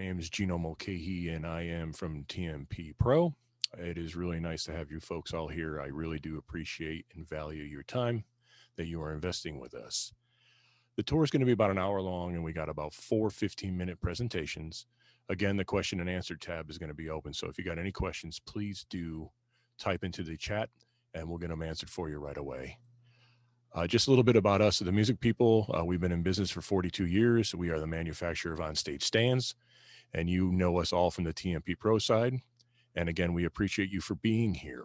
name is Gino Mulcahy, and I am from TMP Pro. It is really nice to have you folks all here. I really do appreciate and value your time that you are investing with us. The tour is going to be about an hour long, and we got about 4 15-minute presentations. Again, the question and answer tab is going to be open. So if you got any questions, please do type into the chat, and we'll get them answered for you right away. Just a little bit about us, the music people. We've been in business for 42 years. We are the manufacturer of on-stage stands, and you know us all from the TMP Pro side. And again, we appreciate you for being here.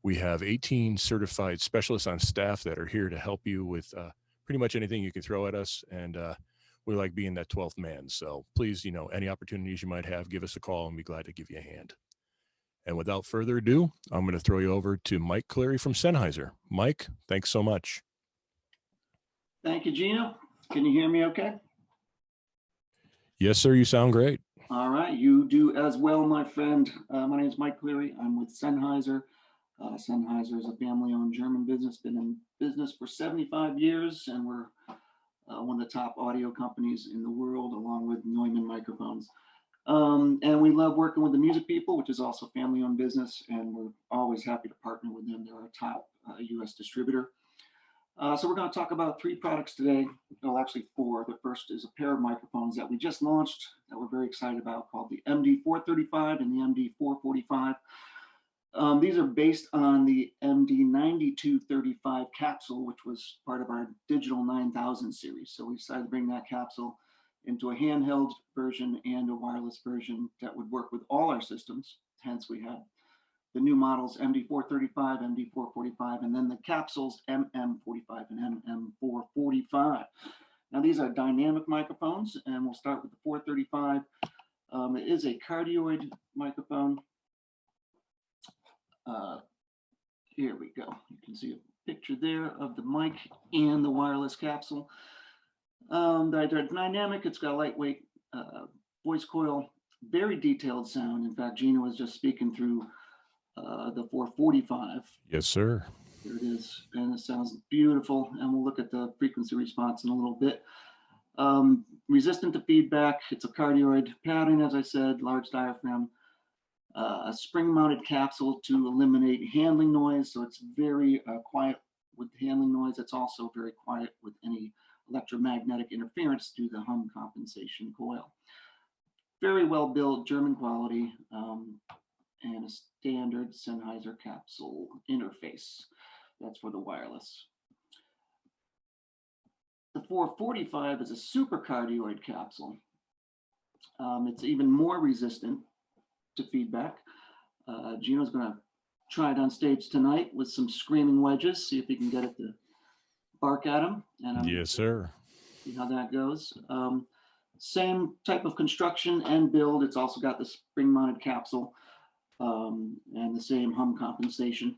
We have 18 certified specialists on staff that are here to help you with pretty much anything you can throw at us. And we like being that 12th man. So please, any opportunities you might have, give us a call and be glad to give you a hand. And without further ado, I'm going to throw you over to Mike Cleary from Sennheiser. Mike, thanks so much. Thank you, Gino. Can you hear me okay? Yes, sir. You sound great. All right. You do as well, my friend. My name is Mike Cleary. I'm with Sennheiser. Sennheiser is a family-owned German business, been in business for 75 years, and we're one of the top audio companies in the world, along with Neumann microphones. And we love working with the music people, which is also a family-owned business, and we're always happy to partner with them. They're our top U.S. distributor. So we're going to talk about 3 products today. Well, actually 4. The first is a pair of microphones that we just launched that we're very excited about, called the MD435 and the MD445. These are based on the MD9235 capsule, which was part of our digital 9000 series. So we decided to bring that capsule into a handheld version and a wireless version that would work with all our systems. Hence, we have the new models MD435, MD445, and then the capsules MM45 and MM445. Now, these are dynamic microphones, and we'll start with the 435. It is a cardioid microphone. Here we go. You can see a picture there of the mic and the wireless capsule. They're dynamic. It's got a lightweight voice coil, very detailed sound. In fact, Gina was just speaking through the 445. Yes, sir. Here it is, and it sounds beautiful. And we'll look at the frequency response in a little bit. Resistant to feedback. It's a cardioid pattern, as I said, large diaphragm. A spring-mounted capsule to eliminate handling noise, so it's very quiet with handling noise. It's also very quiet with any electromagnetic interference through the hum compensation coil. Very well built, German quality, and a standard Sennheiser capsule interface. That's for the wireless. The 445 is a supercardioid capsule. It's even more resistant to feedback. Gino's going to try it on stage tonight with some screaming wedges, see if he can get it to bark at him. And yes, sir. See how that goes. Same type of construction and build. It's also got the spring-mounted capsule and the same hum compensation.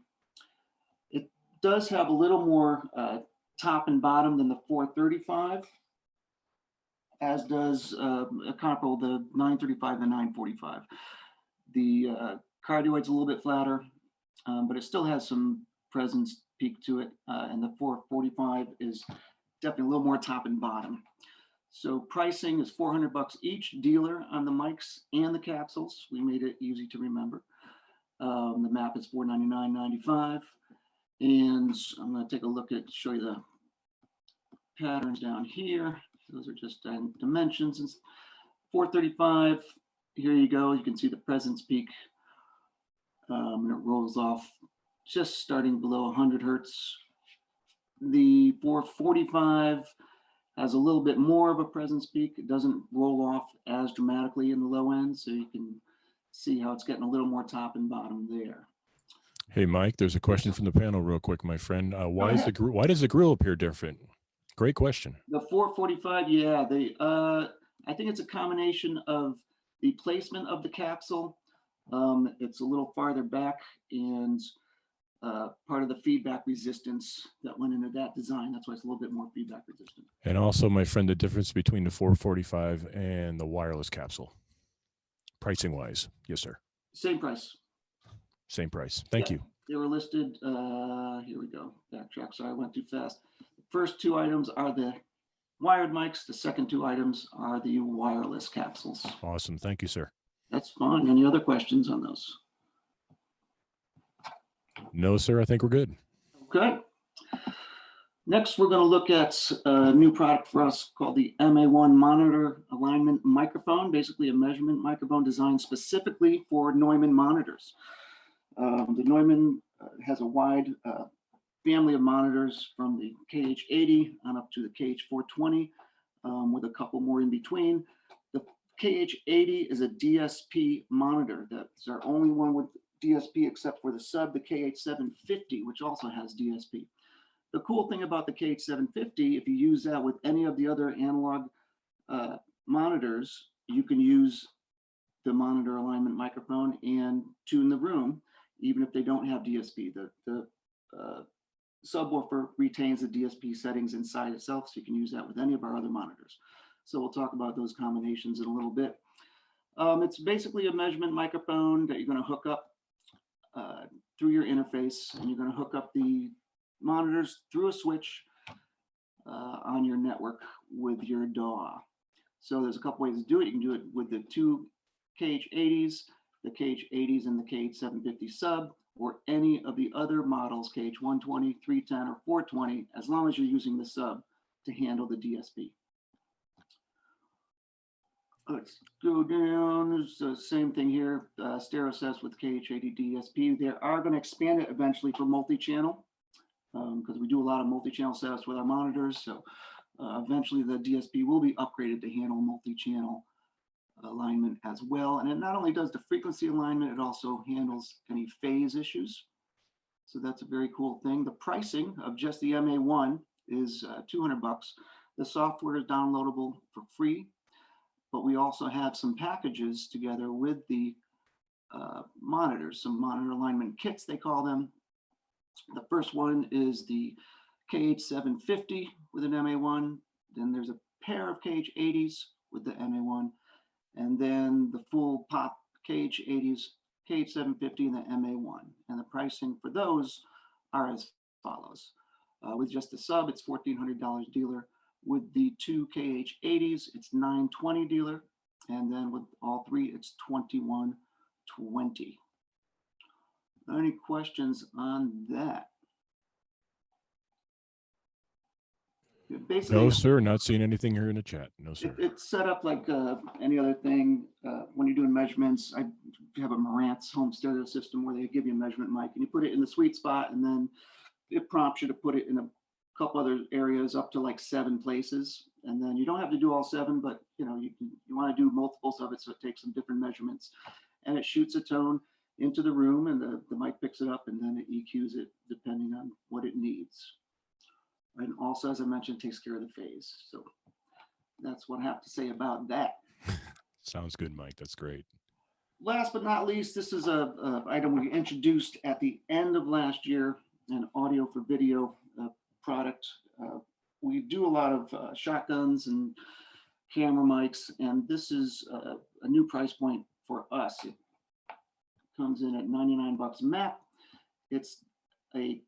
It does have a little more top and bottom than the 435, as does a comparable the 935 and 945. The cardioid's a little bit flatter, but it still has some presence peak to it. And the 445 is definitely a little more top and bottom. So pricing is $400 each, dealer on the mics and the capsules. We made it easy to remember. The map is $499.95. And I'm going to take a look at, show you the patterns down here. Those are just dimensions. And 435. Here you go. You can see the presence peak. And it rolls off just starting below 100 hertz. The 445 has a little bit more of a presence peak. It doesn't roll off as dramatically in the low end, so you can see how it's getting a little more top and bottom there. Hey, Mike, there's a question from the panel real quick, my friend. Why does the grill appear different? Great question. The 445, yeah. I think it's a combination of the placement of the capsule. It's a little farther back, and part of the feedback resistance that went into that design. That's why it's a little bit more feedback resistant. And also, my friend, the difference between the 445 and the wireless capsule, pricing wise. Yes, sir. Same price. Same price. Thank you. They were listed. Here we go. Backtrack. Sorry, I went too fast. The first 2 items are the wired mics. The second two items are the wireless capsules. Awesome. Thank you, sir. That's fine. Any other questions on those? No, sir. I think we're good. Okay. Next, we're going to look at a new product for us called the MA1 Monitor Alignment Microphone, basically a measurement microphone designed specifically for Neumann monitors. The Neumann has a wide family of monitors from the KH80 on up to the KH420 with a couple more in between. The KH80 is a DSP monitor. That's our only one with DSP except for the sub, the KH750, which also has DSP. The cool thing about the KH750, if you use that with any of the other analog monitors, you can use the monitor alignment microphone and tune the room, even if they don't have DSP. The subwoofer retains the DSP settings inside itself, so you can use that with any of our other monitors. So we'll talk about those combinations in a little bit. It's basically a measurement microphone that you're going to hook up through your interface, and you're going to hook up the monitors through a switch on your network with your DAW. So there's a couple ways to do it. You can do it with the two KH80s, the KH80s and the KH750 sub, or any of the other models, KH120, 310, or 420, as long as you're using the sub to handle the DSP. Let's go down. There's the same thing here. Stereo sets with KH80 DSP. They are going to expand it eventually for multi-channel because we do a lot of multi-channel setups with our monitors. So eventually the DSP will be upgraded to handle multi-channel alignment as well. And it not only does the frequency alignment, it also handles any phase issues. So that's a very cool thing. The pricing of just the MA1 is $200. The software is downloadable for free, but we also have some packages together with the monitors, some monitor alignment kits, they call them. The first one is the KH750 with an MA1. Then there's a pair of KH80s with the MA1. And then the full pop KH80s, KH750, and the MA1. And the pricing for those are as follows. With just the sub, it's $1,400 dealer. With the two KH80s, it's $920 dealer. And then with all three, it's $2,120. Any questions on that? Basically, no, sir. Not seeing anything here in the chat. No, sir. It's set up like any other thing. When you're doing measurements, I have a Marantz home stereo system where they give you a measurement mic and you put it in the sweet spot, and then it prompts you to put it in a couple other areas up to like 7 places. And then you don't have to do all 7, but you know, you want to do multiples of it, so it takes some different measurements, and it shoots a tone into the room, and the mic picks it up, and then it EQs it depending on what it needs. And also, as I mentioned, takes care of the phase. So that's what I have to say about that. Sounds good, Mike. That's great. Last but not least, this is a item we introduced at the end of last year, an audio for video product. We do a lot of shotguns and camera mics, and this is a new price point for us. It comes in at $99 MAP. It's a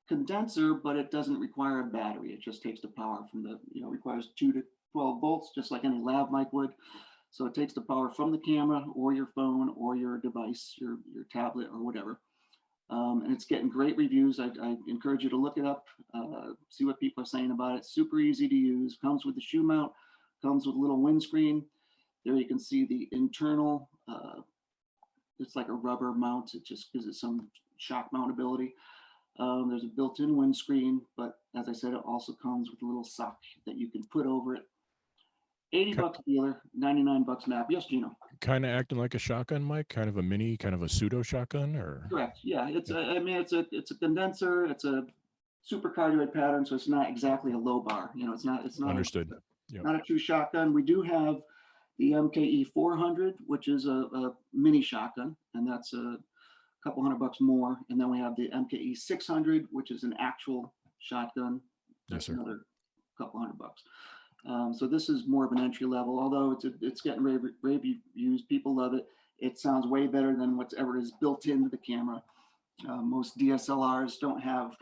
condenser, but it doesn't require a battery. It just takes the power from the, requires 2 to 12 volts, just like any lav mic would. So it takes the power from the camera or your phone or your device, your tablet or whatever. And it's getting great reviews. I encourage you to look it up, see what people are saying about it. Super easy to use, comes with the shoe mount, comes with a little windscreen. There you can see the internal, it's like a rubber mount. It just gives it some shock mountability. There's a built-in windscreen, but as I said, it also comes with a little sock that you can put over it. $80 dealer, $99 MAP. Yes, Gino. Kind of acting like a shotgun mic, kind of a mini, kind of a pseudo shotgun, or correct? Yeah, it's it's a condenser. It's a supercardioid pattern, so it's not exactly a low bar. It's not understood. Not a true shotgun. We do have the MKE 400, which is a mini shotgun, and that's a couple $100 more. And then we have the MKE 600, which is an actual shotgun. That's another couple $100. So this is more of an entry level, although it's getting rave reviews. People love it. It sounds way better than whatever is built into the camera. Most DSLRs don't have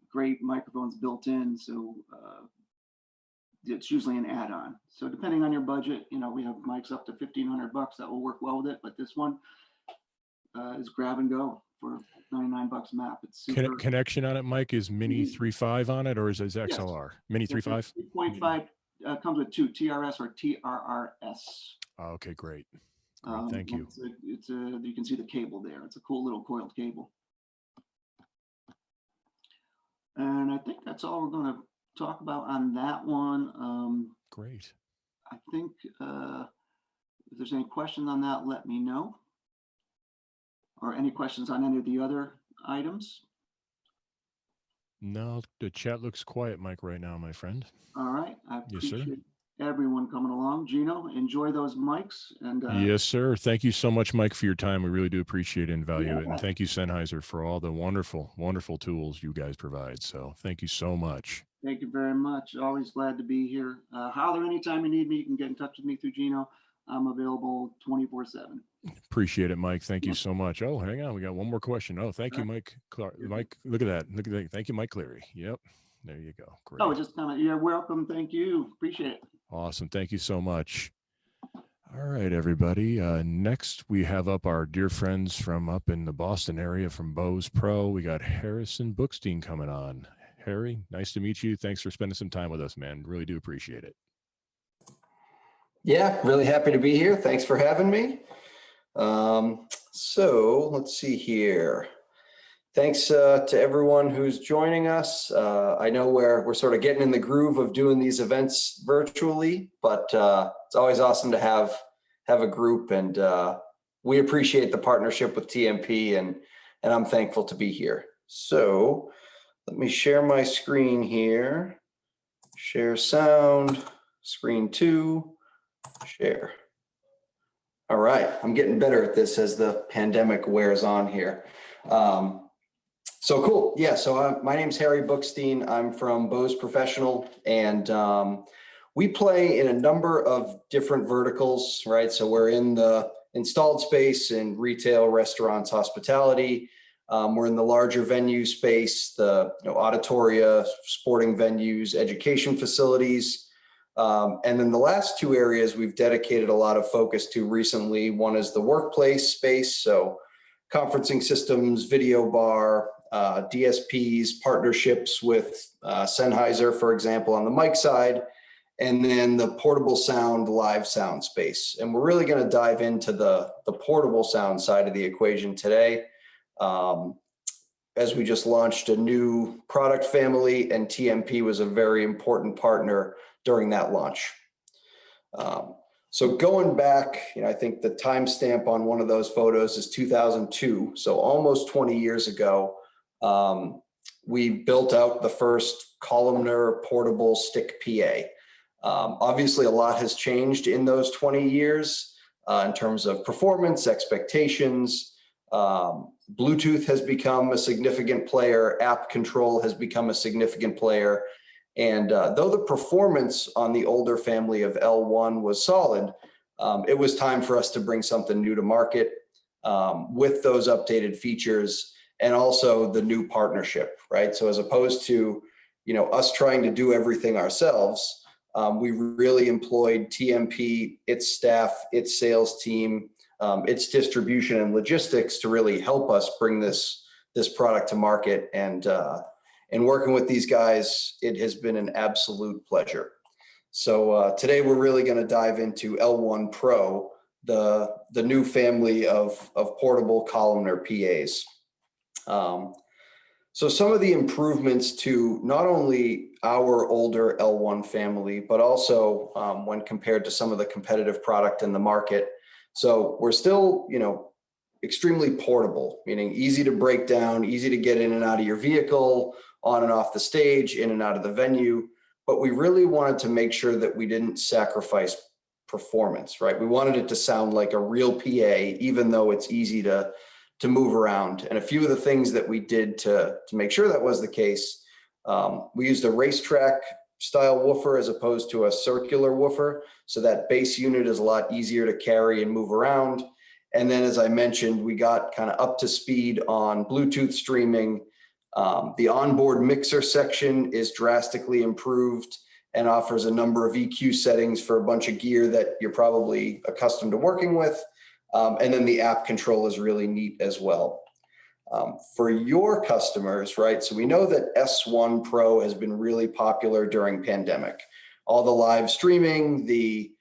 great microphones built in, so it's usually an add-on. So depending on your budget, you know, we have mics up to $1,500 that will work well with it. But this one is grab and go for 99 bucks a map. It's super. Connection on it, Mike, is Mini Mhm. 3.5 on it, or is it XLR? Yes. Mini 3.5? 3.5 comes with two, TRS or TRRS. Okay, great. Great, thank you. It's a, you can see the cable there. It's a cool little coiled cable. And I think that's all we're going to talk about on that one. Great. I think if there's any questions on that, let me know. Or any questions on any of the other items? No, the chat looks quiet, Mike, right now, my friend. All right. I appreciate Yes, sir. everyone coming along. Gino, enjoy those mics. And yes, sir. Thank you so much, Mike, for your time. We really do appreciate it and value it. Yeah. And thank you, Sennheiser, for all the wonderful, wonderful tools you guys provide. So thank you so much. Thank you very much. Always glad to be here. Holler anytime you need me. You can get in touch with me through Gino. I'm available 24/7. Appreciate it, Mike. Thank you so much. Oh, hang on. We got one more question. Oh, thank you, Mike. Mike, look at that. Look at that. Thank you, Mike Cleary. Yep. There you go. Great. Oh, just comment. You're welcome. Thank you. Appreciate it. Awesome. Thank you so much. All right, everybody. Next, we have up our dear friends from up in the Boston area from Bose Pro. We got Harrison Bookstein coming on. Harry, nice to meet you. Thanks for spending some time with us, man. Really do appreciate it. Yeah, really happy to be here. Thanks for having me. So let's see here. Thanks to everyone who's joining us. I know we're sort of getting in the groove of doing these events virtually, but it's always awesome to have a group, and we appreciate the partnership with TMP, and I'm thankful to be here. So let me share my screen here. Share sound, screen 2, share. All right, I'm getting better at this as the pandemic wears on here. So cool. Yeah, so my name's Harry Bookstein. I'm from Bose Professional, and we play in a number of different verticals, right? So we're in the installed space in retail, restaurants, hospitality. We're in the larger venue space, the auditoria, sporting venues, education facilities. And then the last two areas we've dedicated a lot of focus to recently. One is the workplace space, so conferencing systems, video bar, DSPs, partnerships with Sennheiser, for example, on the mic side, and then the portable sound, live sound space. And we're really going to dive into the portable sound side of the equation today, as we just launched a new product family, and TMP was a very important partner during that launch. So going back, I think the timestamp on one of those photos is 2002. So almost 20 years ago, we built out the first columnar portable stick PA. Obviously, a lot has changed in those 20 years in terms of performance, expectations. Bluetooth has become a significant player. App control has become a significant player. And though the performance on the older family of L1 was solid, it was time for us to bring something new to market with those updated features and also the new partnership, right? So as opposed to, us trying to do everything ourselves, we really employed TMP, its staff, its sales team, its distribution and logistics to really help us bring this product to market. And working with these guys, it has been an absolute pleasure. So today we're really going to dive into L1 Pro, the new family of portable columnar PAs. So some of the improvements to not only our older L1 family, but also when compared to some of the competitive product in the market. So we're still, extremely portable, meaning easy to break down, easy to get in and out of your vehicle, on and off the stage, in and out of the venue. But we really wanted to make sure that we didn't sacrifice performance, right? We wanted it to sound like a real PA, even though it's easy to move around. And a few of the things that we did to make sure that was the case, we used a racetrack style woofer as opposed to a circular woofer. So that bass unit is a lot easier to carry and move around. And then, as I mentioned, we got kind of up to speed on Bluetooth streaming. The onboard mixer section is drastically improved. and offers a number of EQ settings for a bunch of gear that you're probably accustomed to working with. And then the app control is really neat as well. For your customers, right? So we know that S1 Pro has been really popular during pandemic. All the live streaming, the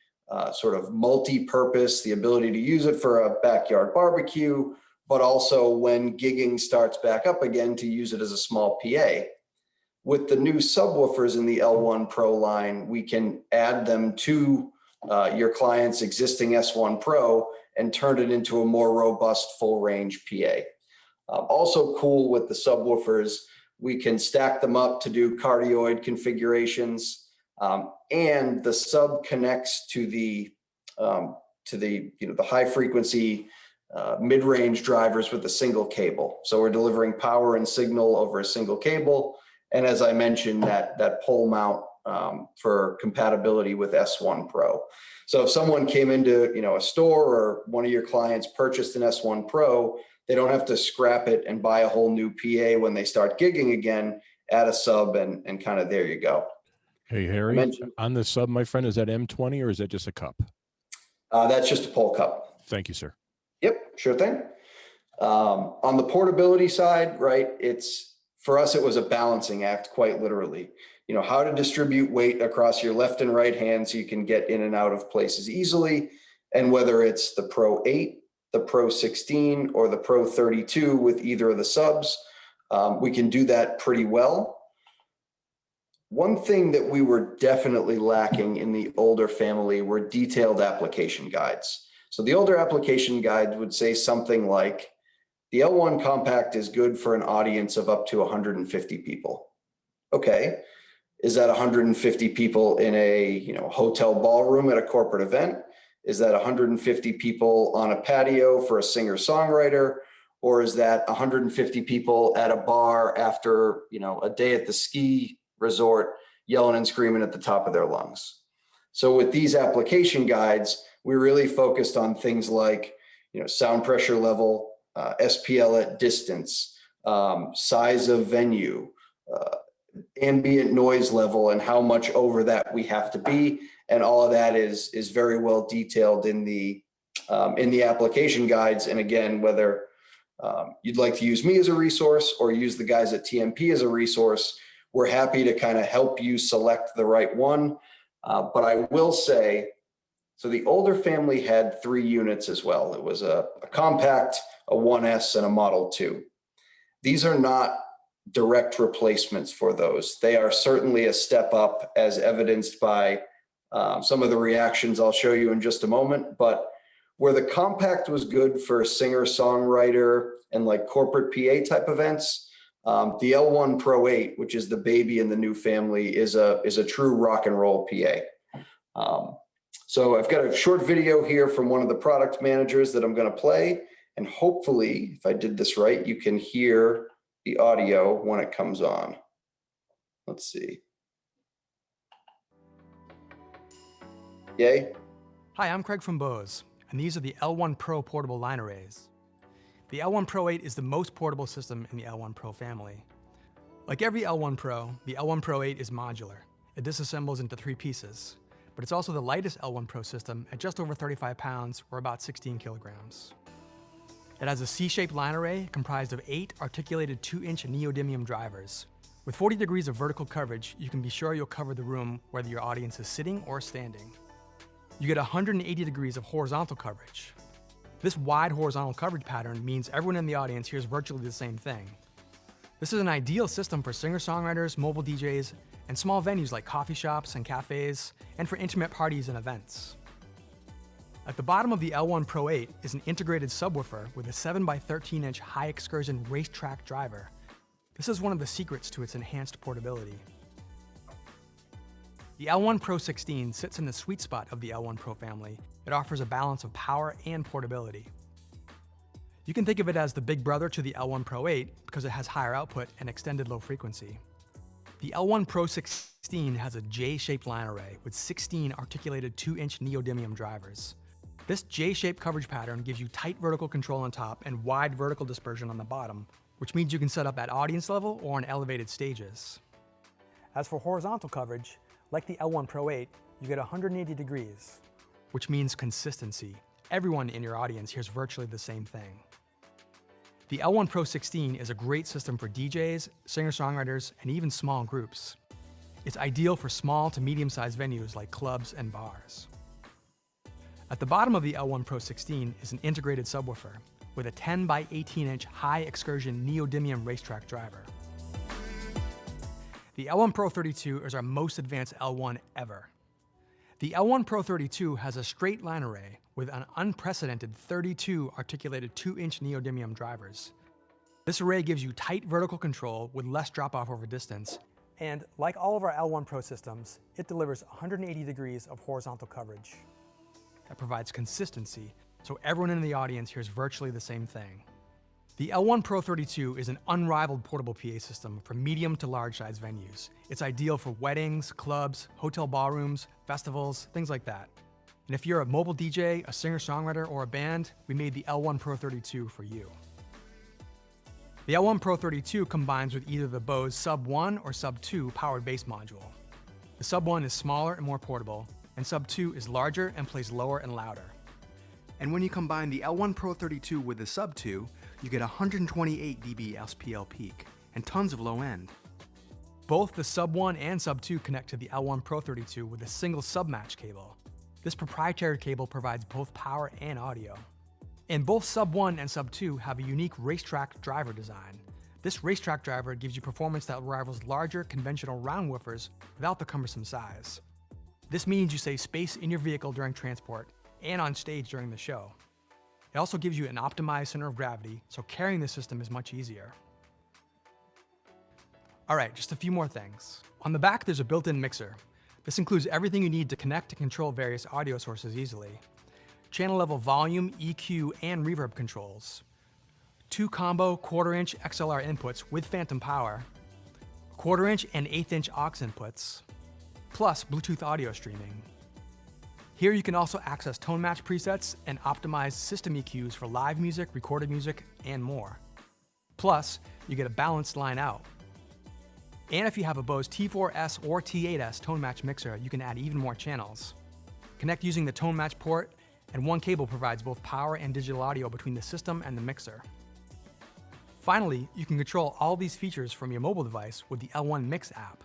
sort of multi-purpose, the ability to use it for a backyard barbecue, but also when gigging starts back up again to use it as a small PA. With the new subwoofers in the L1 Pro line, we can add them to your client's existing S1 Pro and turn it into a more robust full range PA. Also cool with the subwoofers, we can stack them up to do cardioid configurations, and the sub connects to the high frequency mid-range drivers with a single cable. So we're delivering power and signal over a single cable. And as I mentioned, that pole mount for compatibility with S1 Pro. So if someone came into a store, or one of your clients purchased an S1 Pro, they don't have to scrap it and buy a whole new PA when they start gigging again. Add a sub and kind of there you go. Hey, Harry, on the sub, my friend, is that M20 or is that just a cup? That's just a pole cup. Thank you, sir. Yep, sure thing. On the portability side, right, for us, it was a balancing act, quite literally. How to distribute weight across your left and right hand so you can get in and out of places easily. And whether it's the Pro 8, the Pro 16, or the Pro 32 with either of the subs, we can do that pretty well. One thing that we were definitely lacking in the older family were detailed application guides. So the older application guide would say something like, the L1 Compact is good for an audience of up to 150 people. Okay, is that 150 people in a hotel ballroom at a corporate event? Is that 150 people on a patio for a singer-songwriter? Or is that 150 people at a bar after a day at the ski resort yelling and screaming at the top of their lungs? So with these application guides, we really focused on things like sound pressure level, SPL at distance, size of venue, ambient noise level, and how much over that we have to be. And all of that is very well detailed in the application guides. And again, whether you'd like to use me as a resource or use the guys at TMP as a resource, we're happy to kind of help you select the right one. But I will say, so the older family had 3 units as well. It was a Compact, a 1S, and a Model 2. These are not direct replacements for those. They are certainly a step up, as evidenced by some of the reactions I'll show you in just a moment. But where the Compact was good for singer-songwriter and like corporate PA type events, the L1 Pro 8, which is the baby in the new family, is a true rock and roll PA. So I've got a short video here from one of the product managers that I'm going to play, and hopefully, if I did this right, you can hear the audio when it comes on. Let's see. Yay? Hi, I'm Craig from Bose, and these are the L1 Pro portable line arrays. The L1 Pro 8 is the most portable system in the L1 Pro family. Like every L1 Pro, the L1 Pro 8 is modular. It disassembles into 3 pieces, but it's also the lightest L1 Pro system at just over 35 pounds, or about 16 kilograms. It has a C-shaped line array comprised of 8 articulated 2-inch neodymium drivers. With 40 degrees of vertical coverage, you can be sure you'll cover the room whether your audience is sitting or standing. You get 180 degrees of horizontal coverage. This wide horizontal coverage pattern means everyone in the audience hears virtually the same thing. This is an ideal system for singer-songwriters, mobile DJs, and small venues like coffee shops and cafes, and for intimate parties and events. At the bottom of the L1 Pro 8 is an integrated subwoofer with a 7x13-inch high excursion racetrack driver. This is one of the secrets to its enhanced portability. The L1 Pro 16 sits in the sweet spot of the L1 Pro family. It offers a balance of power and portability. You can think of it as the big brother to the L1 Pro 8 because it has higher output and extended low frequency. The L1 Pro 16 has a J-shaped line array with 16 articulated 2-inch neodymium drivers. This J-shaped coverage pattern gives you tight vertical control on top and wide vertical dispersion on the bottom, which means you can set up at audience level or on elevated stages. As for horizontal coverage, Like the L1 Pro 8, you get 180 degrees, which means consistency. Everyone in your audience hears virtually the same thing. The L1 Pro 16 is a great system for DJs, singer-songwriters, and even small groups. It's ideal for small to medium-sized venues like clubs and bars. At the bottom of the L1 Pro 16 is an integrated subwoofer with a 10 by 18-inch high excursion neodymium racetrack driver. The L1 Pro 32 is our most advanced L1 ever. The L1 Pro 32 has a straight line array with an unprecedented 32 articulated 2-inch neodymium drivers. This array gives you tight vertical control with less drop-off over distance, and like all of our L1 Pro systems, it delivers 180 degrees of horizontal coverage. That provides consistency, so everyone in the audience hears virtually the same thing. The L1 Pro 32 is an unrivaled portable PA system for medium to large size venues. It's ideal for weddings, clubs, hotel ballrooms, festivals, things like that. And if you're a mobile DJ, a singer-songwriter, or a band, we made the L1 Pro 32 for you. The L1 Pro 32 combines with either the Bose Sub 1 or Sub 2 powered bass module. The Sub 1 is smaller and more portable, and Sub 2 is larger and plays lower and louder. And when you combine the L1 Pro 32 with the Sub 2, you get 128 dB SPL peak and tons of low end. Both the Sub 1 and Sub 2 connect to the L1 Pro 32 with a single sub-match cable. This proprietary cable provides both power and audio. And both Sub 1 and Sub 2 have a unique racetrack driver design. This racetrack driver gives you performance that rivals larger conventional round woofers without the cumbersome size. This means you save space in your vehicle during transport and on stage during the show. It also gives you an optimized center of gravity, so carrying the system is much easier. All right, just a few more things. On the back, there's a built-in mixer. This includes everything you need to connect and control various audio sources easily. Channel level volume, EQ, and reverb controls. 2 combo 1/4-inch XLR inputs with phantom power. 1/4-inch and 1/8-inch aux inputs. Plus Bluetooth audio streaming. Here you can also access tone match presets and optimize system EQs for live music, recorded music, and more. Plus, you get a balanced line out. And if you have a Bose T4S or T8S tone match mixer, you can add even more channels. Connect using the tone match port, and one cable provides both power and digital audio between the system and the mixer. Finally, you can control all these features from your mobile device with the L1 Mix app.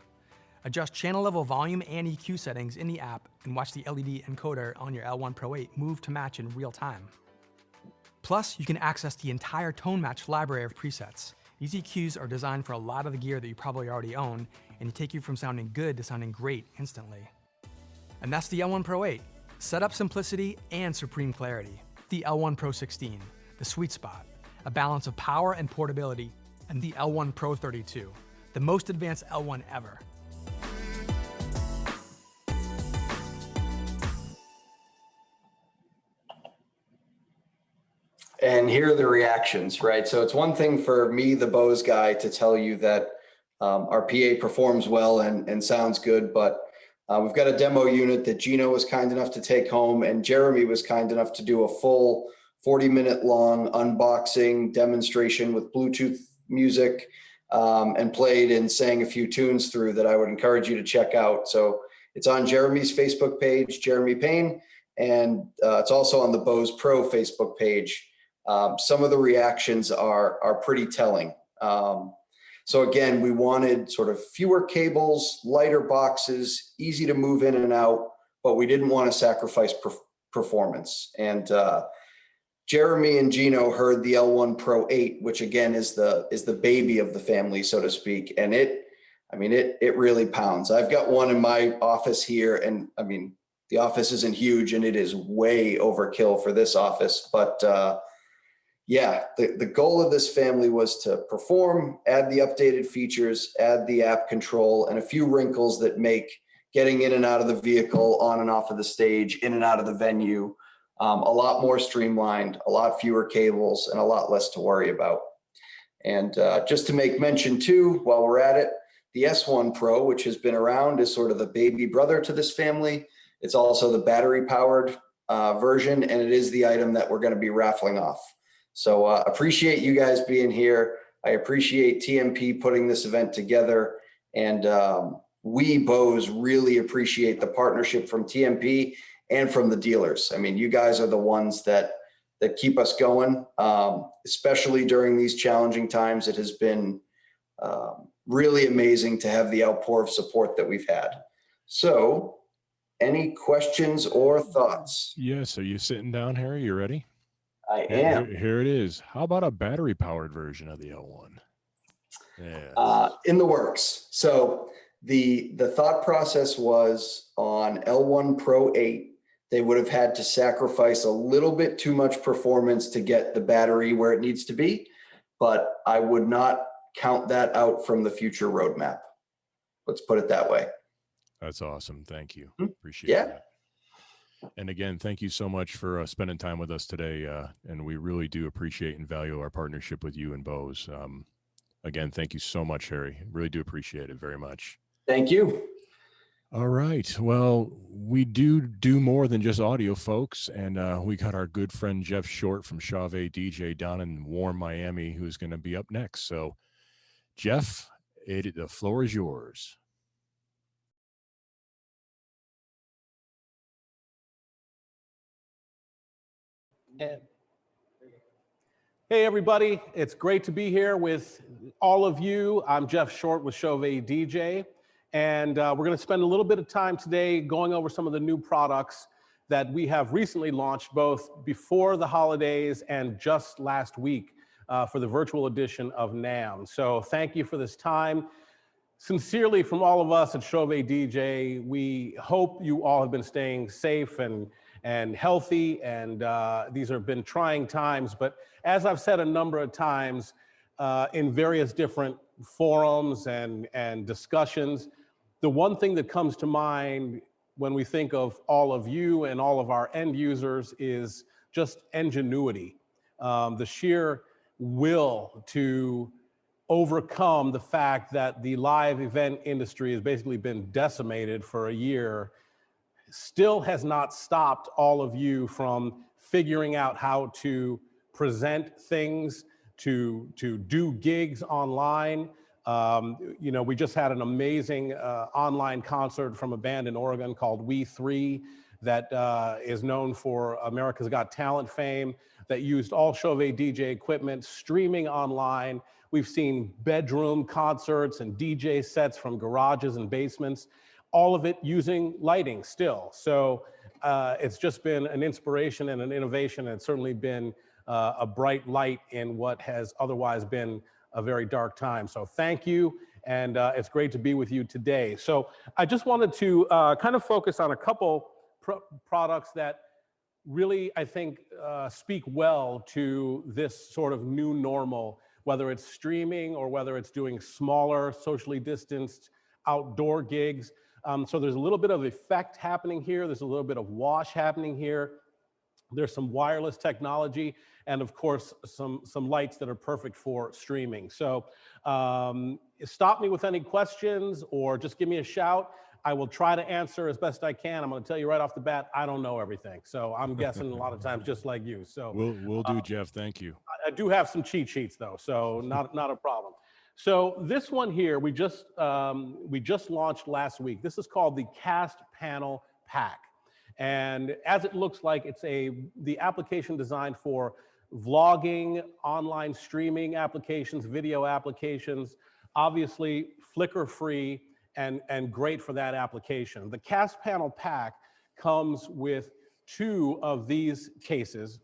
Adjust channel level volume and EQ settings in the app and watch the LED encoder on your L1 Pro 8 move to match in real time. Plus, you can access the entire tone match library of presets. These EQs are designed for a lot of the gear that you probably already own and take you from sounding good to sounding great instantly. And that's the L1 Pro 8. Setup simplicity and supreme clarity. The L1 Pro 16, the sweet spot, a balance of power and portability, and the L1 Pro 32, the most advanced L1 ever. And here are the reactions, right? So it's one thing for me, the Bose guy, to tell you that our PA performs well and sounds good, but we've got a demo unit that Gino was kind enough to take home, and Jeremy was kind enough to do a full 40-minute long unboxing demonstration with Bluetooth music, and played and sang a few tunes through that I would encourage you to check out. So it's on Jeremy's Facebook page, Jeremy Payne, and it's also on the Bose Pro Facebook page. Some of the reactions are pretty telling. So again, we wanted sort of fewer cables, lighter boxes, easy to move in and out, but we didn't want to sacrifice performance. And Jeremy and Gino heard the L1 Pro 8, which again is the baby of the family, so to speak. And it really pounds. I've got one in my office here, and I mean, the office isn't huge and it is way overkill for this office, but yeah, the goal of this family was to perform, add the updated features, add the app control, and a few wrinkles that make getting in and out of the vehicle, on and off of the stage, in and out of the venue, a lot more streamlined, a lot fewer cables, and a lot less to worry about. And just to make mention too, while we're at it, the S1 Pro, which has been around, is sort of the baby brother to this family. It's also the battery-powered version, and it is the item that we're going to be raffling off. So appreciate you guys being here. I appreciate TMP putting this event together, and we Bose really appreciate the partnership from TMP and from the dealers. I mean, you guys are the ones that keep us going, especially during these challenging times. It has been really amazing to have the outpour of support that we've had. So, any questions or thoughts? Yes. Are you sitting down, Harry? You ready? I am. Here it is. How about a battery-powered version of the L1? Yeah. In the works. So the thought process was on L1 Pro 8, they would have had to sacrifice a little bit too much performance to get the battery where it needs to be, but I would not count that out from the future roadmap. Let's put it that way. That's awesome. Thank you. Mhm. Appreciate Yeah. that. And again, thank you so much for spending time with us today. And we really do appreciate and value our partnership with you and Bose. Again, thank you so much, Harry. Really do appreciate it very much. Thank you. All right. Well, we do more than just audio, folks. And we got our good friend Jeff Short from Chauvet DJ down in warm Miami, who's going to be up next. So, Jeff, the floor is yours. Hey everybody, it's great to be here with all of you. I'm Jeff Short with Chauvet DJ, and we're going to spend a little bit of time today going over some of the new products that we have recently launched, both before the holidays and just last week for the virtual edition of NAMM. So thank you for this time. Sincerely, from all of us at Chauvet DJ, we hope you all have been staying safe and healthy, and these have been trying times. But as I've said a number of times in various different forums and discussions, the one thing that comes to mind when we think of all of you and all of our end users is just ingenuity, the sheer will to overcome the fact that the live event industry has basically been decimated for a year still has not stopped all of you from figuring out how to present things, to do gigs online. You know, we just had an amazing online concert from a band in Oregon called We3 that is known for America's Got Talent fame, that used all Chauvet DJ equipment, streaming online. We've seen bedroom concerts and DJ sets from garages and basements, all of it using lighting still. So it's just been an inspiration and an innovation, and it's certainly been a bright light in what has otherwise been a very dark time. So thank you, and it's great to be with you today. So I just wanted to kind of focus on a couple products that really, I think, speak well to this sort of new normal, whether it's streaming or whether it's doing smaller, socially distanced outdoor gigs. So there's a little bit of effect happening here. There's a little bit of wash happening here. There's some wireless technology, and of course, some lights that are perfect for streaming. So stop me with any questions or just give me a shout. I will try to answer as best I can. I'm going to tell you right off the bat, I don't know everything. So I'm guessing a lot of times just like you. So We'll do, Jeff. Thank you. I do have some cheat sheets though, so not a problem. So this one here, we just launched last week. This is called the Cast Panel Pack. And as it looks like, it's the application designed for vlogging, online streaming applications, video applications, obviously flicker free and great for that application. The Cast Panel Pack comes with 2 of these cases,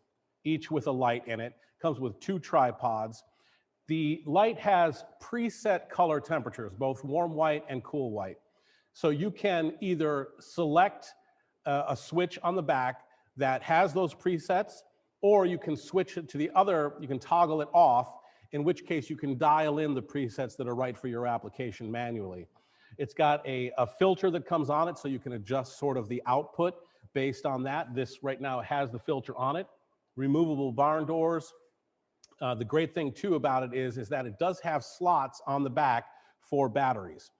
each with a light in it, comes with 2 tripods. The light has preset color temperatures, both warm white and cool white. So you can either select a switch on the back that has those presets, or you can switch it to the other, you can toggle it off, in which case you can dial in the presets that are right for your application manually. It's got a filter that comes on it, so you can adjust sort of the output based on that. This right now has the filter on it. Removable barn doors. The great thing too about it is that it does have slots on the back for batteries.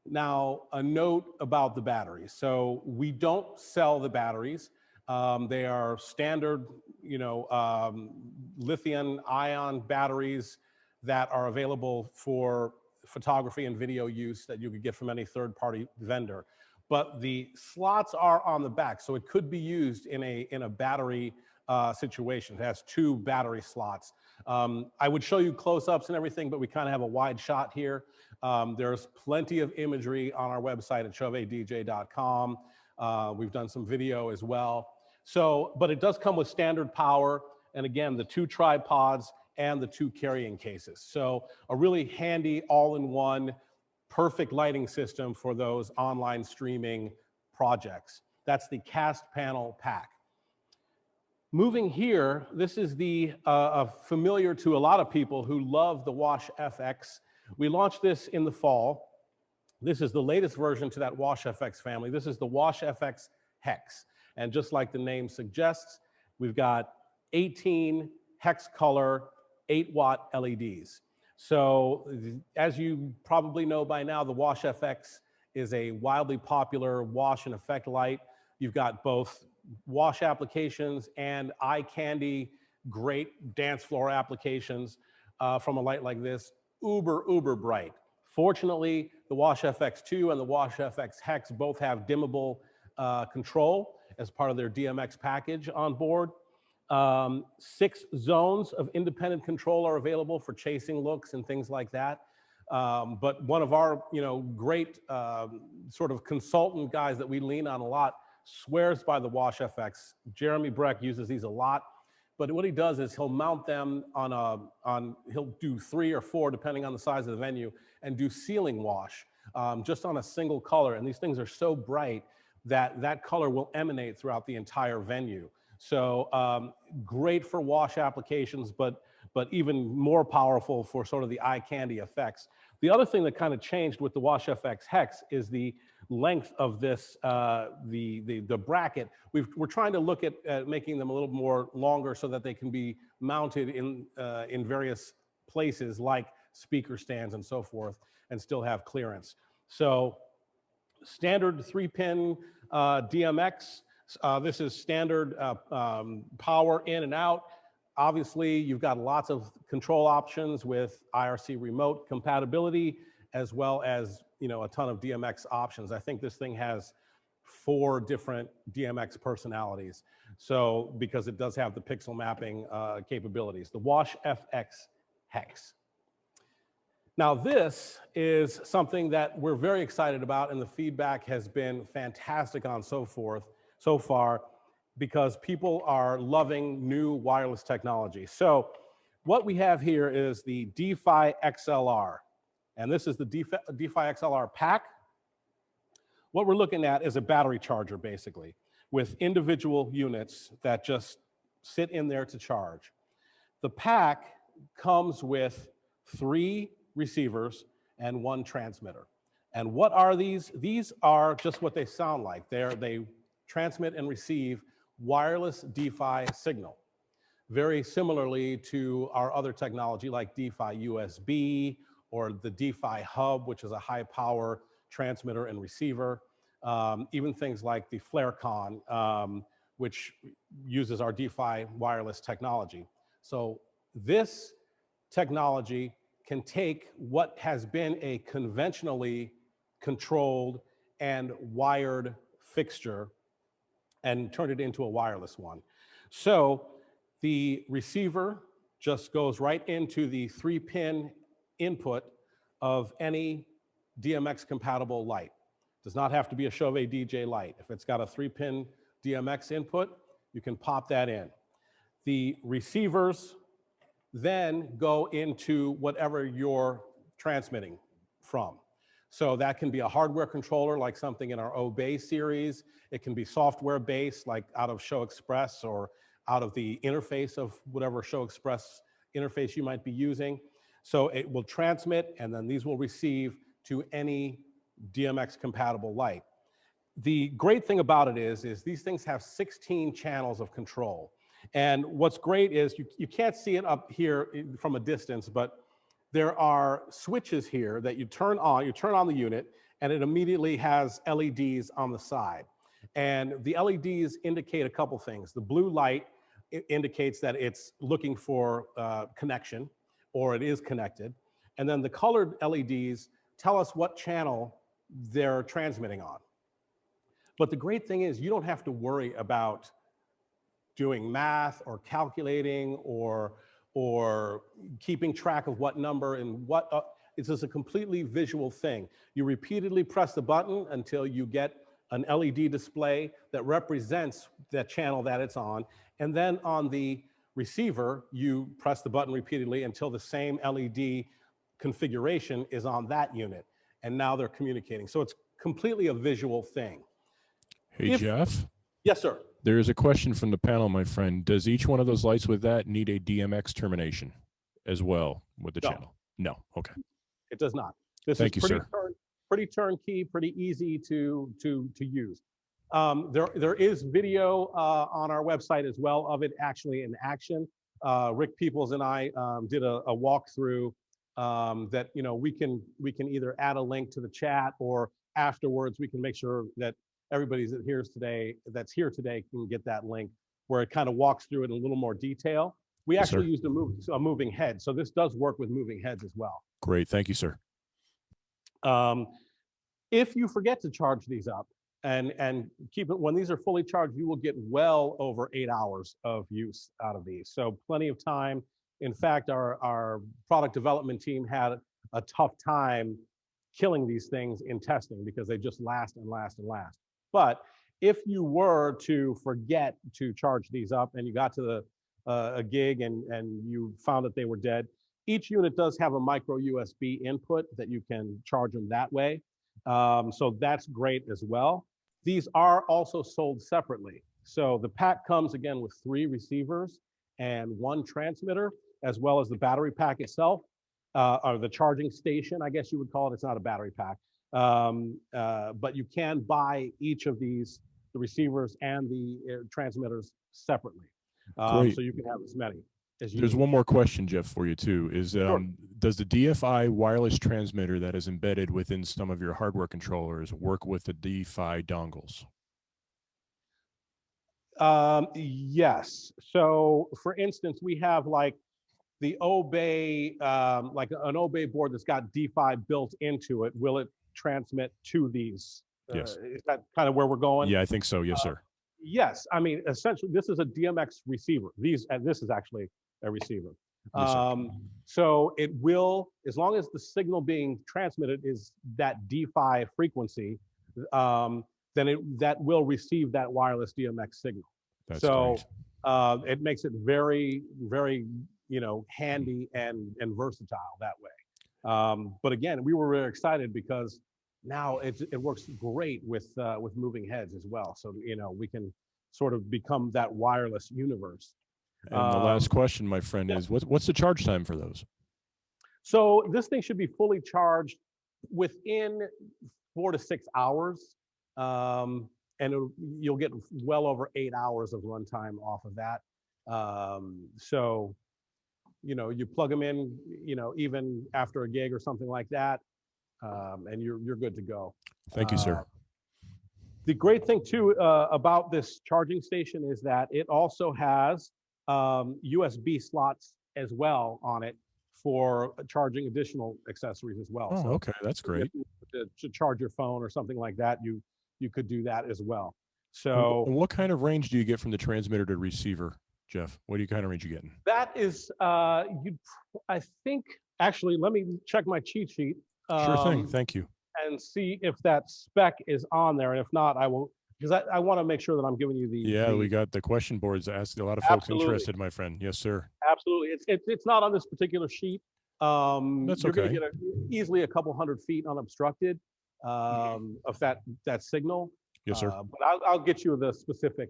Now, a note about the batteries. So we don't sell the batteries. They are standard, lithium ion batteries that are available for photography and video use that you could get from any third-party vendor. But the slots are on the back, so it could be used in a battery situation. It has 2 battery slots. I would show you close-ups and everything, but we kind of have a wide shot here. There's plenty of imagery on our website at chauvetdj.com. We've done some video as well. So, but it does come with standard power, and again, the 2 tripods and the 2 carrying cases. So a really handy all-in-one, perfect lighting system for those online streaming projects. That's the cast panel pack. Moving here, this is the familiar to a lot of people who love the Wash FX. We launched this in the fall. This is the latest version to that Wash FX family. This is the Wash FX Hex. And just like the name suggests, we've got 18 hex color 8-watt LEDs. So as you probably know by now, the Wash FX is a wildly popular wash and effect light. You've got both wash applications and eye candy, great dance floor applications from a light like this, uber bright. Fortunately, the Wash FX2 and the Wash FX Hex both have dimmable control as part of their DMX package on board. 6 zones of independent control are available for chasing looks and things like that. But one of our, great sort of consultant guys that we lean on a lot swears by the Wash FX. Jeremy Breck uses these a lot. But what he does is he'll mount them he'll do 3 or 4, depending on the size of the venue, and do ceiling wash just on a single color. And these things are so bright that that color will emanate throughout the entire venue. So great for wash applications, but even more powerful for sort of the eye candy effects. The other thing that kind of changed with the Wash FX Hex is the length of this, the bracket. We're trying to look at making them a little more longer so that they can be mounted in various places like speaker stands and so forth, and still have clearance. So standard 3-pin DMX. This is standard power in and out. Obviously, you've got lots of control options with IRC remote compatibility, as well as a ton of DMX options. I think this thing has 4 different DMX personalities. So because it does have the pixel mapping capabilities, the Wash FX Hex. Now this is something that we're very excited about, and the feedback has been fantastic on so far, because people are loving new wireless technology. So what we have here is the DeFi XLR, and this is the DeFi XLR pack. What we're looking at is a battery charger, basically, with individual units that just sit in there to charge. The pack comes with 3 receivers and 1 transmitter. And what are these? These are just what they sound like. They transmit and receive wireless DeFi signal, very similarly to our other technology like DeFi USB or the DeFi Hub, which is a high power transmitter and receiver, even things like the FlareCon, which uses our DeFi wireless technology. So this technology can take what has been a conventionally controlled and wired fixture and turn it into a wireless one. So the receiver just goes right into the 3-pin input of any DMX compatible light. Does not have to be a Chauvet DJ light. If it's got a 3-pin DMX input, you can pop that in. The receivers then go into whatever you're transmitting from. So that can be a hardware controller, like something in our Obey series. It can be software based, like out of Show Express or out of the interface of whatever Show Express interface you might be using. So it will transmit, and then these will receive to any DMX compatible light. The great thing about it is these things have 16 channels of control. And what's great is you can't see it up here from a distance, but there are switches here that you turn on the unit, and it immediately has LEDs on the side. And the LEDs indicate a couple things. The blue light indicates that it's looking for connection, or it is connected. And then the colored LEDs tell us what channel they're transmitting on. But the great thing is you don't have to worry about doing math or calculating or keeping track of what number and what. It's just a completely visual thing. You repeatedly press the button until you get an LED display that represents the channel that it's on. And then on the receiver, you press the button repeatedly until the same LED configuration is on that unit. And now they're communicating. So it's completely a visual thing. Hey, Jeff. Yes, sir. There is a question from the panel, my friend. Does each one of those lights with that need a DMX termination as well with the channel? No. Okay. It does not. This Thank is you, sir. pretty turnkey, pretty easy to use. There is video on our website as well of it actually in action. Rick Peoples and I did a walkthrough that we can either add a link to the chat, or afterwards we can make sure that everybody that's here today can get that link where it kind of walks through it in a little more detail. We actually used a moving head, so this does work with moving heads as well. Great, thank you, sir. If you forget to charge these up and keep it, when these are fully charged, you will get well over 8 hours of use out of these. So plenty of time. In fact, our product development team had a tough time killing these things in testing because they just last and last and last. But if you were to forget to charge these up and you got to a gig and you found that they were dead, each unit does have a micro USB input that you can charge them that way. So that's great as well. These are also sold separately. So the pack comes again with 3 receivers and 1 transmitter, as well as the battery pack itself, or the charging station, I guess you would call it. It's not a battery pack. But you can buy each of these, the receivers and the transmitters separately. So you can have as many as you There's need. one more question, Jeff, for you too. Is Sure. Does the DFI wireless transmitter that is embedded within some of your hardware controllers work with the DFI dongles? Yes. So for instance, we have like the Obey, like an Obey board that's got DFI built into it. Will it transmit to these? Yes. Is that kind of where we're going? Yeah, I think so. Yes, sir. Yes. I mean, essentially, this is a DMX receiver. This is actually a receiver. Yes, sir. So it will, as long as the signal being transmitted is that DFI frequency, then that will receive that wireless DMX signal. That's so great. It makes it very, very, handy and versatile that way. But again, we were really excited because now it works great with moving heads as well. So we can sort of become that wireless universe. And the last question, my friend, is what's the charge time for those? So this thing should be fully charged within 4 to 6 hours. And you'll get well over 8 hours of runtime off of that. So, you plug them in, even after a gig or something like that, and you're good to go. Thank you, sir. The great thing too about this charging station is that it also has USB slots as well on it for charging additional accessories as well. Oh, so okay, that's great. To charge your phone or something like that, you could do that as well. So and what kind of range do you get from the transmitter to receiver, Jeff? What kind of range you getting? that is, I think, actually, let me check my cheat sheet. Sure thing. Thank you. And see if that spec is on there. And if not, I will, because I want to make sure that I'm giving you the. Yeah, we got the question boards asked. A lot of folks interested, my friend. Yes, sir. Absolutely. It's not on this particular sheet. That's you're okay. going to get easily a couple hundred feet unobstructed of that signal. Yes, sir. But I'll get you the specific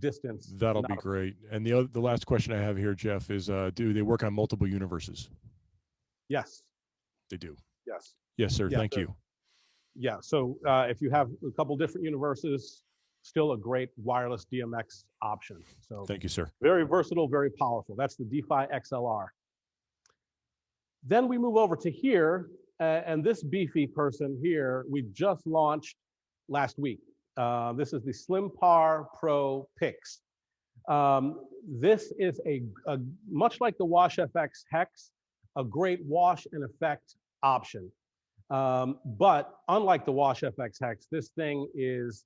distance. That'll be great. And the last question I have here, Jeff, is do they work on multiple universes? Yes. They do. Yes. Yes, sir. Yeah, Thank you. Yeah. So if you have a couple different universes, still a great wireless DMX option. So Thank you, sir. very versatile, very powerful. That's the DFI XLR. Then we move over to here, and this beefy person here, we just launched last week. This is the SlimPar Pro Pix. This is a much like the Wash FX Hex, a great wash and effect option. But unlike the Wash FX Hex, this thing is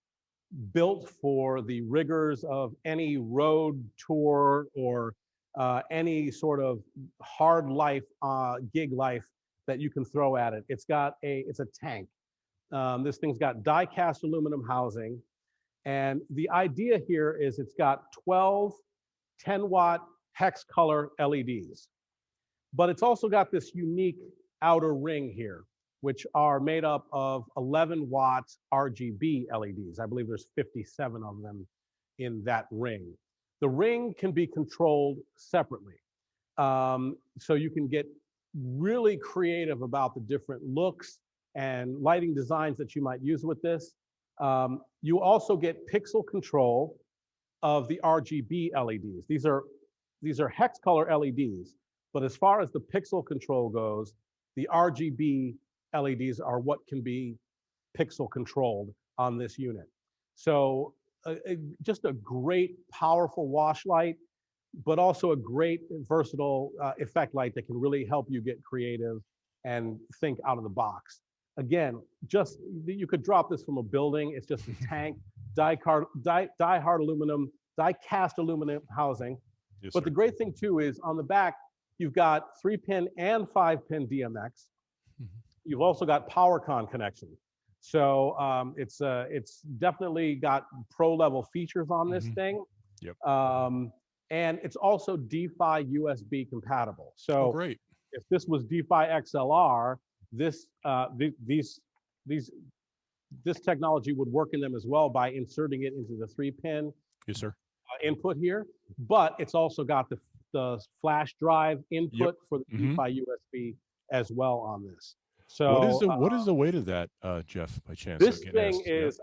built for the rigors of any road tour or any sort of hard life, gig life that you can throw at it. It's a tank. This thing's got die cast aluminum housing. And the idea here is it's got 12 10-watt hex color LEDs, but it's also got this unique outer ring here, which are made up of 11-watt RGB LEDs. I believe there's 57 of them in that ring. The ring can be controlled separately. So you can get really creative about the different looks and lighting designs that you might use with this. You also get pixel control of the RGB LEDs. These are hex color LEDs, but as far as the pixel control goes, the RGB LEDs are what can be pixel controlled on this unit. So just a great, powerful wash light, but also a great, versatile effect light that can really help you get creative and think out of the box. Again, just you could drop this from a building. It's just a tank, die-cast aluminum housing. Yes, But sir. the great thing too is on the back, you've got 3-pin and 5-pin DMX. You've also got PowerCon connection. So it's definitely got pro level features on this thing. Yep. And it's also DeFi USB compatible. So Oh, great. if this was DeFi XLR, this technology would work in them as well by inserting it into the 3-pin Yes, sir. input here. But it's also got the flash drive input for the Mhm. DeFi USB as well on this. So What is the weight of that, Jeff, by chance? this Getting thing asked, yeah. is,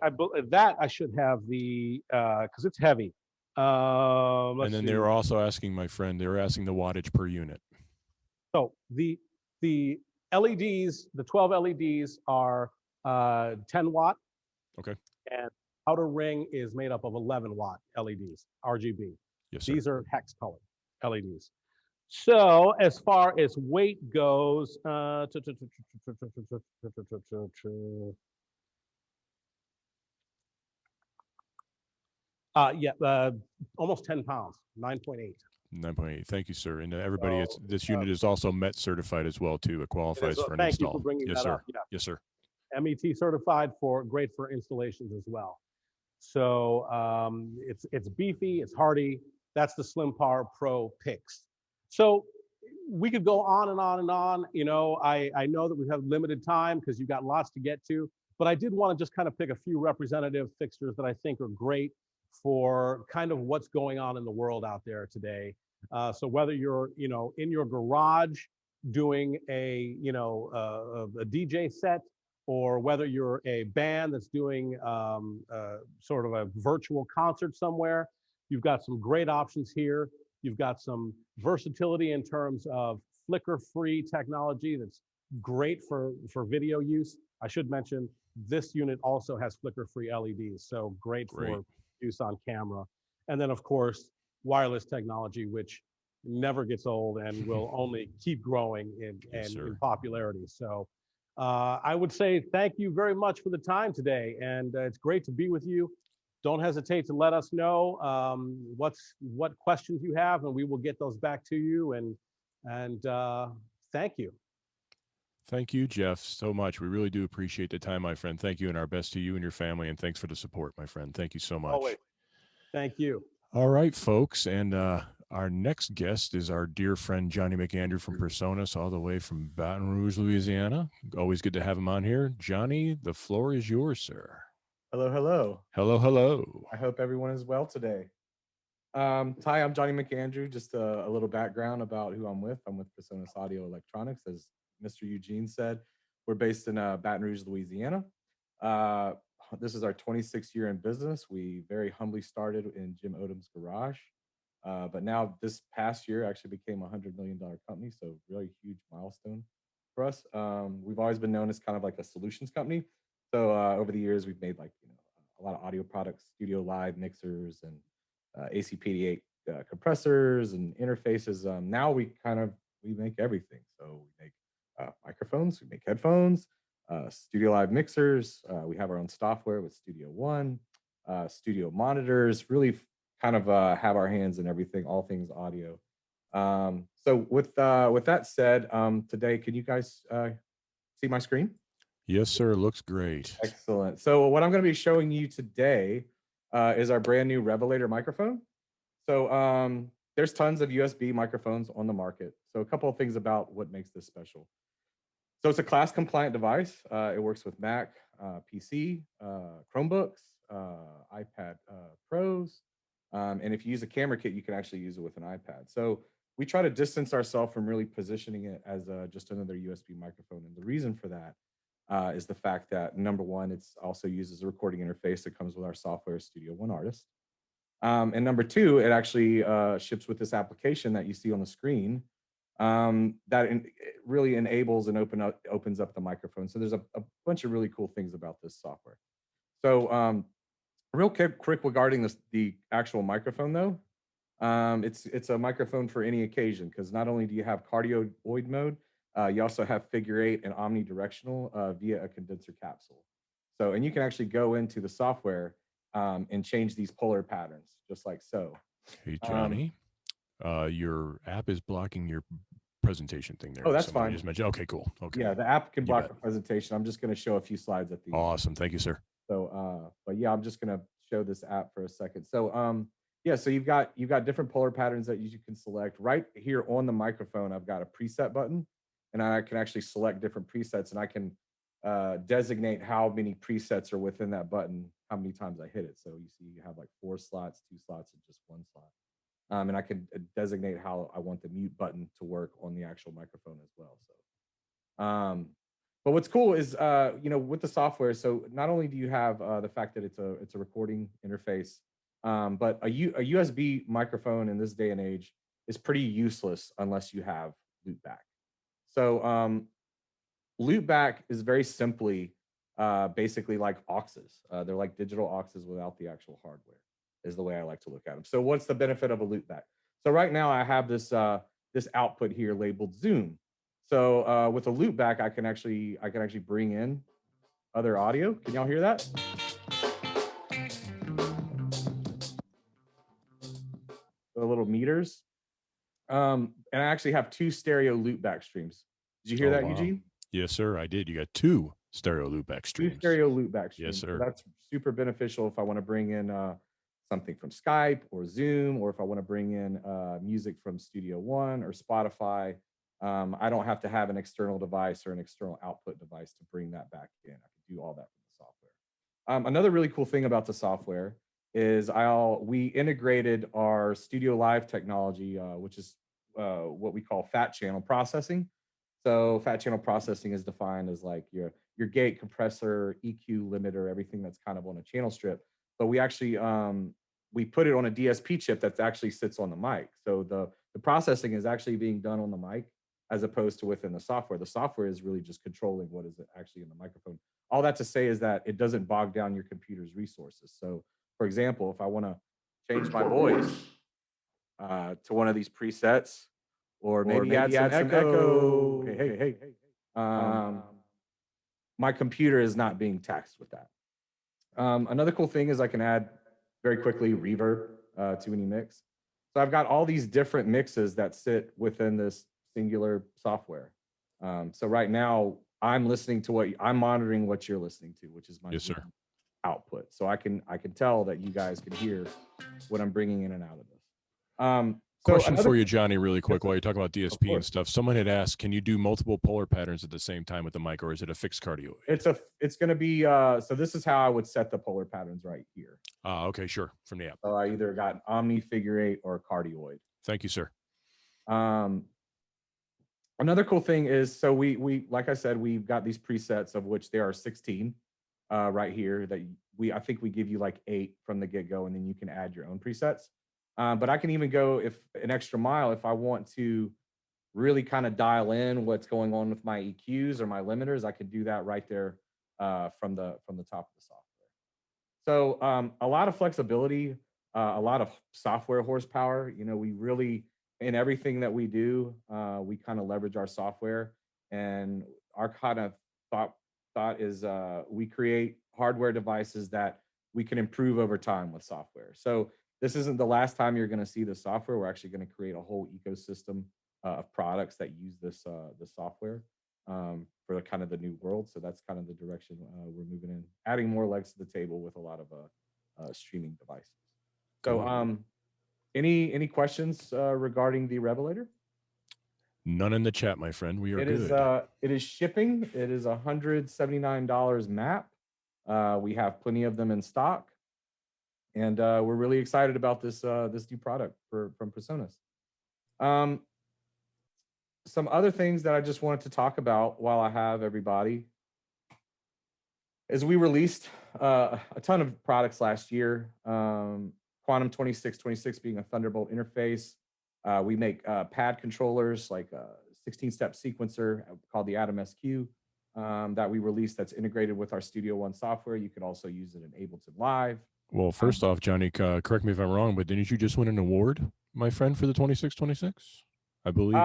I should have the, because it's heavy. And Let's then see. they were also asking my friend, they were asking the wattage per unit. So the LEDs, the 12 LEDs are 10 watt. Okay. And outer ring is made up of 11 watt LEDs, RGB. Yes, sir. These are hex color LEDs. So as far as weight goes, almost 10 pounds, 9.8. 9.8. Thank you, sir. And everybody, So, this unit is also MET certified as well, too. It qualifies for an thank you install. for bringing Yes, that sir. up. Yeah. Yes, sir. MET certified, great for installations as well. So it's beefy, it's hardy. That's the Slim Power Pro Pix. So we could go on and on and on. You know, I know that we have limited time because you've got lots to get to, but I did want to just kind of pick a few representative fixtures that I think are great for kind of what's going on in the world out there today. So whether you're, you know, in your garage doing a DJ set, or whether you're a band that's doing sort of a virtual concert somewhere, you've got some great options here. You've got some versatility in terms of flicker-free technology that's great for video use. I should mention this unit also has flicker-free LEDs, so great for use on camera. And then, of course, wireless technology, which never gets old and will only keep growing in popularity. So I would say thank you very much for the time today, and it's great to be with you. Don't hesitate to let us know what questions you have, and we will get those back to you. And thank you. Thank you, Jeff, so much. We really do appreciate the time, my friend. Thank you, and our best to you and your family, and thanks for the support, my friend. Thank you so much. Always. Thank you. All right, folks, and our next guest is our dear friend Johnny McAndrew from Personas, all the way from Baton Rouge, Louisiana. Always good to have him on here. Johnny, the floor is yours, sir. Hello, hello. Hello, hello. I hope everyone is well today. Hi, I'm Johnny McAndrew. Just a little background about who I'm with. I'm with Personas Audio Electronics. As Mr. Eugene said, we're based in Baton Rouge, Louisiana. This is our 26th year in business. We very humbly started in Jim Odom's garage. But now this past year actually became a $100 million company. So really huge milestone for us. We've always been known as kind of like a solutions company. So over the years, we've made like, a lot of audio products, studio live mixers and AC-88 compressors and interfaces. Now we kind of we make everything. So we make microphones, we make headphones, Studio Live mixers. We have our own software with Studio One, studio monitors. Really kind of have our hands in everything, all things audio. So with that said, today, can you guys see my screen? Yes, sir. Looks great. Excellent. So what I'm going to be showing you today is our brand new Revelator microphone. So there's tons of USB microphones on the market. So a couple of things about what makes this special. So it's a class compliant device. It works with Mac, PC, Chromebooks, iPad Pros. And if you use a camera kit, you can actually use it with an iPad. So we try to distance ourselves from really positioning it as just another USB microphone. And the reason for that is the fact that, number one, it's also uses a recording interface that comes with our software, Studio One Artist. And number two, it actually ships with this application that you see on the screen it really enables and opens up the microphone. So there's a bunch of really cool things about this software. So real quick regarding the actual microphone though, it's a microphone for any occasion, because not only do you have cardioid mode, you also have figure 8 and omnidirectional via a condenser capsule. So, and you can actually go into the software and change these polar patterns, just like so. Hey, Johnny, your app is blocking your presentation thing there. Oh, that's Somebody fine. just mentioned. Okay, cool. Okay. Yeah, the app can block the presentation. I'm just going to show a few slides at the end. Awesome. Thank you, sir. So, but yeah, I'm just going to show this app for a second. So, yeah, so you've got different polar patterns that you can select. Right here on the microphone, I've got a preset button, and I can actually select different presets, and I can designate how many presets are within that button, how many times I hit it. So you see you have like 4 slots, 2 slots, and just 1 slot. And I can designate how I want the mute button to work on the actual microphone as well. So, but what's cool is, with the software, so not only do you have the fact that it's a recording interface, but a USB microphone in this day and age is pretty useless unless you have loopback. So loopback is very simply basically like auxes. They're like digital auxes without the actual hardware, is the way I like to look at them. So what's the benefit of a loopback? So right now I have this this output here labeled Zoom. So with a loopback, I can actually bring in other audio. Can y'all hear that? The little meters. And I actually have 2 stereo loopback streams. Did you hear that, wow. Eugene? Yes, sir. I did. You got 2 stereo loopback streams. 2 stereo loopback streams. Yes, sir. So that's super beneficial if I want to bring in something from Skype or Zoom, or if I want to bring in music from Studio One or Spotify. I don't have to have an external device or an external output device to bring that back in. I can do all that from the software. Another really cool thing about the software is we integrated our Studio Live technology, which is what we call fat channel processing. So fat channel processing is defined as like your gate, compressor, EQ, limiter, everything that's kind of on a channel strip. But we actually we put it on a DSP chip that actually sits on the mic. So the processing is actually being done on the mic as opposed to within the software. The software is really just controlling what is actually in the microphone. All that to say is that it doesn't bog down your computer's resources. So for example, if I want to change my voice to one of these presets, or maybe add some echo. Hey. My computer is not being taxed with that. Another cool thing is I can add very quickly reverb to any mix. So I've got all these different mixes that sit within this singular software. So right now I'm listening to I'm monitoring what you're listening to, which is my output. So I can tell that you guys can hear what I'm bringing in and out of this. Question for you, Johnny, really quick, while you're talking about DSP and stuff. Someone had asked, can you do multiple polar patterns at the same time with the mic, or is it a fixed cardioid? It's going to be, so this is how I would set the polar patterns right here. Okay, sure, from the app. So I either got an omni, figure 8, or cardioid. Thank you, sir. Another cool thing is, so we like I said, we've got these presets, of which there are 16 right here that I think we give you like 8 from the get-go, and then you can add your own presets. But I can even go an extra mile if I want to really kind of dial in what's going on with my EQs or my limiters. I can do that right there from the top of the software. So a lot of flexibility, a lot of software horsepower. We really in everything that we do, we kind of leverage our software, and our kind of thought is we create hardware devices that we can improve over time with software. So this isn't the last time you're going to see the software. We're actually going to create a whole ecosystem of products that use this software for the kind of the new world. So that's kind of the direction we're moving in, adding more legs to the table with a lot of streaming devices. So any questions regarding the Revelator? None in the chat, my friend. We are good. It is shipping. It is $179 map. We have plenty of them in stock, and we're really excited about this new product from PreSonus. Some other things that I just wanted to talk about while I have everybody is we released a ton of products last year. Quantum 2626 being a Thunderbolt interface. We make pad controllers like a 16-step sequencer called the Atom SQ that we released that's integrated with our Studio One software. You can also use it in Ableton Live. Well, first off, Johnny, correct me if I'm wrong, but didn't you just win an award, my friend, for the 2626? I believe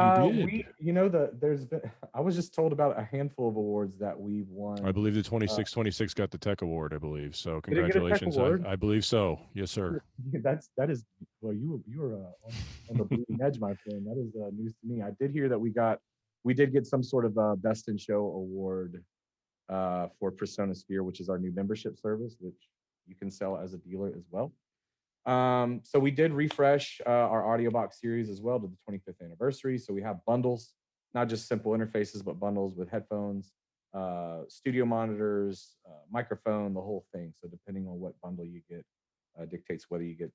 you did. I was just told about a handful of awards that we've won. I believe the 2626 got the tech award, I believe. So Did it get a tech congratulations. award? I believe so. Yes, sir. That is, well, you were on the bleeding edge, my friend. That is news to me. I did hear that we did get some sort of best in show award for PreSonasphere, which is our new membership service, which you can sell as a dealer as well. So we did refresh our audio box series as well to the 25th anniversary. So we have bundles, not just simple interfaces, but bundles with headphones, studio monitors, microphone, the whole thing. So depending on what bundle you get, dictates whether you get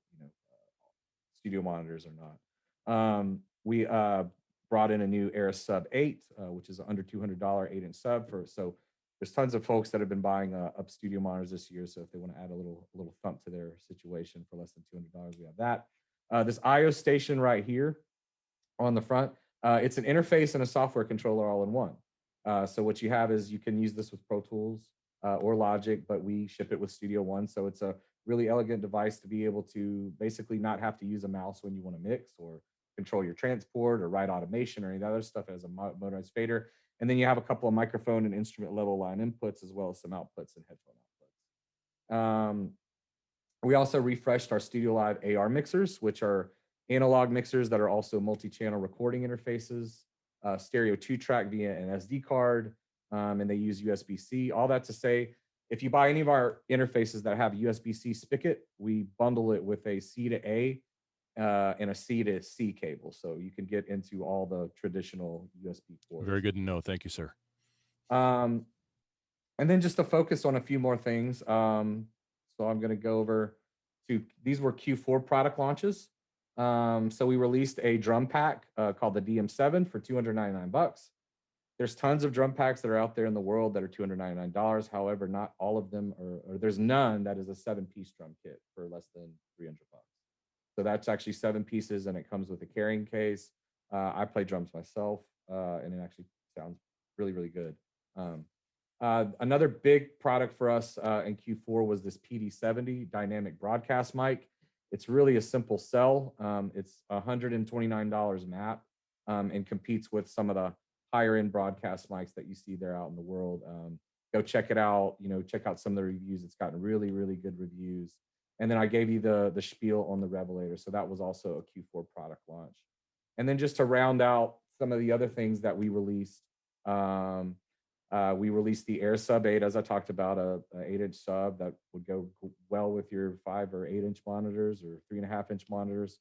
studio monitors or not. We brought in a new Era Sub 8, which is under $200 8-inch sub so there's tons of folks that have been buying up studio monitors this year. So if they want to add a little thump to their situation for less than $200, we have that. This IO station right here on the front, it's an interface and a software controller all in one. So what you have is you can use this with Pro Tools or Logic, but we ship it with Studio One. So it's a really elegant device to be able to basically not have to use a mouse when you want to mix or control your transport or write automation or any of that other stuff. It has a motorized fader. And then you have a couple of microphone and instrument level line inputs, as well as some outputs and headphone outputs. We also refreshed our Studio Live AR mixers, which are analog mixers that are also multi-channel recording interfaces, stereo 2-track via an SD card, and they use USB-C. All that to say, if you buy any of our interfaces that have USB-C spigot, we bundle it with a C to A and a C to C cable. So you can get into all the traditional USB ports. Very good to know. Thank you, sir. And then just to focus on a few more things. So I'm going to go over to, these were Q4 product launches. So we released a drum pack called the DM7 for $299. There's tons of drum packs that are out there in the world that are $299. However, not all of them or there's none that is a 7-piece drum kit for less than $300. So that's actually 7 pieces, and it comes with a carrying case. I play drums myself, and it actually sounds really, really good. Another big product for us in Q4 was this PD70 dynamic broadcast mic. It's really a simple sell. It's $129 map and competes with some of the higher end broadcast mics that you see there out in the world. Go check it out. Check out some of the reviews. It's gotten really, really good reviews. And then I gave you the spiel on the Revelator. So that was also a Q4 product launch. And then just to round out some of the other things that we released, we released the Air Sub 8, as I talked about, a 8-inch sub that would go well with your 5 or 8-inch monitors or 3.5-inch monitors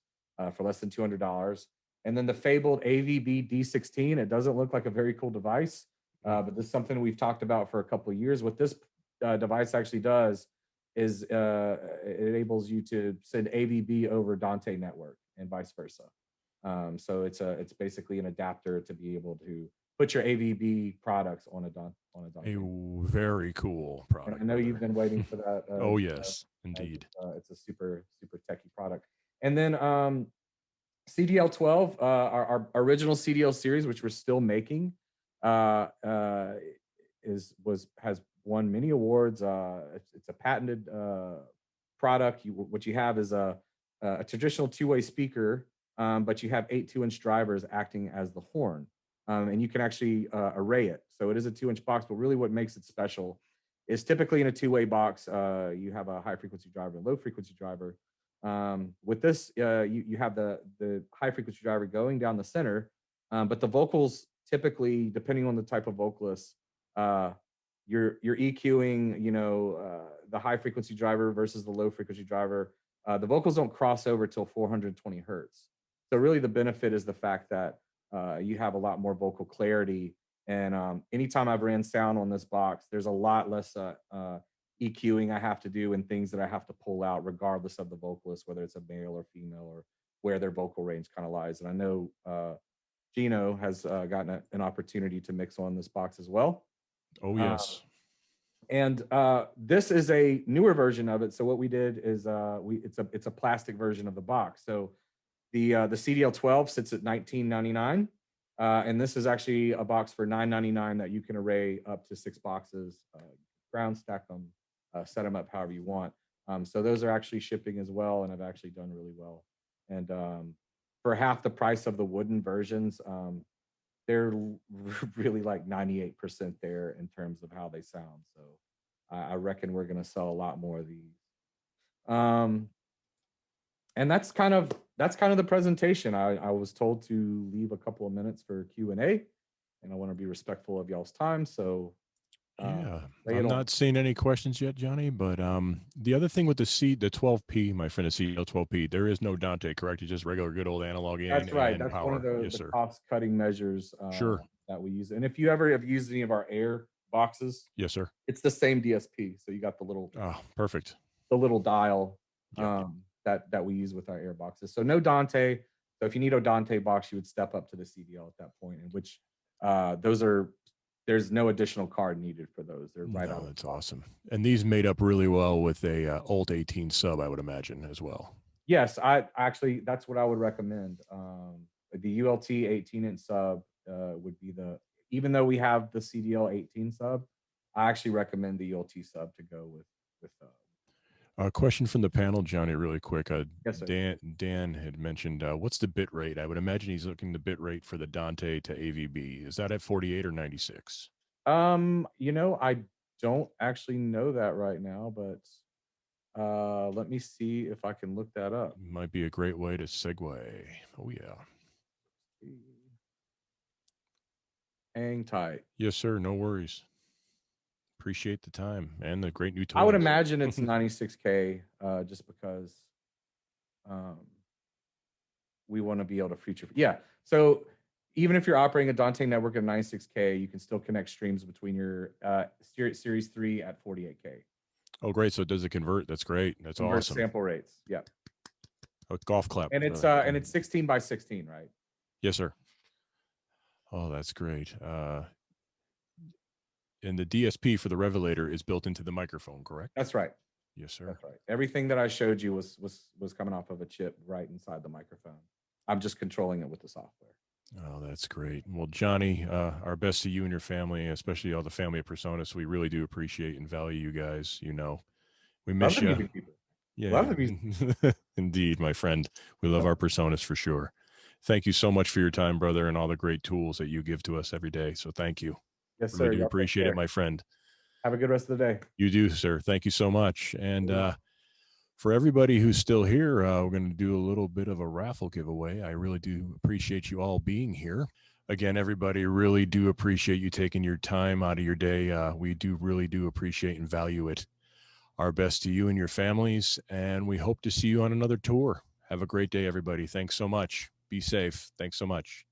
for less than $200. And then the fabled AVB D16. It doesn't look like a very cool device, but this is something we've talked about for a couple of years. What this device actually does is it enables you to send AVB over Dante network and vice versa. So it's basically an adapter to be able to put your AVB products on a Dante. A very cool product. And I know you've been waiting for that. Oh yes, indeed. It's a super techy product. And then CDL12, our original CDL series, which we're still making, has won many awards. It's a patented product. What you have is a traditional two-way speaker but you have 8 2-inch drivers acting as the horn. And you can actually array it. So it is a 2-inch box, but really what makes it special is typically in a two-way box, you have a high frequency driver and low frequency driver. With this, you have the high frequency driver going down the center, but the vocals typically, depending on the type of vocalist, you're EQing, the high frequency driver versus the low frequency driver. The vocals don't cross over till 420 hertz. So really the benefit is the fact that you have a lot more vocal clarity. And anytime I've ran sound on this box, there's a lot less EQing I have to do and things that I have to pull out regardless of the vocalist, whether it's a male or female or where their vocal range kind of lies. And I know Gino has gotten an opportunity to mix on this box as well. Oh, yes. And this is a newer version of it. So what we did is it's a plastic version of the box. So the CDL12 sits at $19.99. And this is actually a box for $9.99 that you can array up to 6 boxes, ground stack them, set them up however you want. So those are actually shipping as well, and have actually done really well. And for half the price of the wooden versions, they're really like 98% there in terms of how they sound. So I reckon we're going to sell a lot more of these. And that's kind of the presentation. I was told to leave a couple of minutes for Q&A, and I want to be respectful of y'all's time. So yeah, I'm not seeing any questions yet, Johnny. But the other thing with the 12P, my friend, the CL12P, there is no Dante, correct? It's just regular good old analog in. That's right. That's power. one of the cost-cutting measures sure. that we use. And if you ever have used any of our Air boxes, yes, sir, it's the same DSP. So you got the little perfect, the little dial yep. that we use with our Air boxes. So no Dante. So if you need a Dante box, you would step up to the CDL at that point, in which there's no additional card needed for those. They're right out. That's awesome. And these made up really well with a Alt 18 sub, I would imagine, as well. Yes, that's what I would recommend. The ULT 18-inch sub would be even though we have the CDL 18 sub, I actually recommend the ULT sub to go with. A question from the panel, Johnny, really quick. Yes, sir. Dan had mentioned, what's the bit rate? I would imagine he's looking the bit rate for the Dante to AVB. Is that at 48 or 96? I don't actually know that right now, but let me see if I can look that up. Might be a great way to segue. Oh, yeah. Hang tight. Yes, sir. No worries. Appreciate the time and the great new toys. I would imagine it's 96K, just because we want to be able to feature. Yeah. So even if you're operating a Dante network at 96K, you can still connect streams between your Series 3 at 48K. Oh, great. So it does it convert? That's great. That's awesome. Sample rates. Yeah. A golf clap. And it's 16 by 16, right? Yes, sir. Oh, that's great. And the DSP for the Revelator is built into the microphone, correct? That's right. Yes, sir. That's right. Everything that I showed you was coming off of a chip right inside the microphone. I'm just controlling it with the software. Oh, that's great. Well, Johnny, our best to you and your family, especially all the family of Personas. We really do appreciate and value you guys. We miss you. Yeah, indeed, my friend. We love our Personas for sure. Thank you so much for your time, brother, and all the great tools that you give to us every day. So thank you. Yes, sir. Really do appreciate it, my friend. Have a good rest of the day. You do, sir. Thank you so much. And for everybody who's still here, we're going to do a little bit of a raffle giveaway. I really do appreciate you all being here. Again, everybody, really do appreciate you taking your time out of your day. We really do appreciate and value it. Our best to you and your families, and we hope to see you on another tour. Have a great day, everybody. Thanks so much. Be safe. Thanks so much.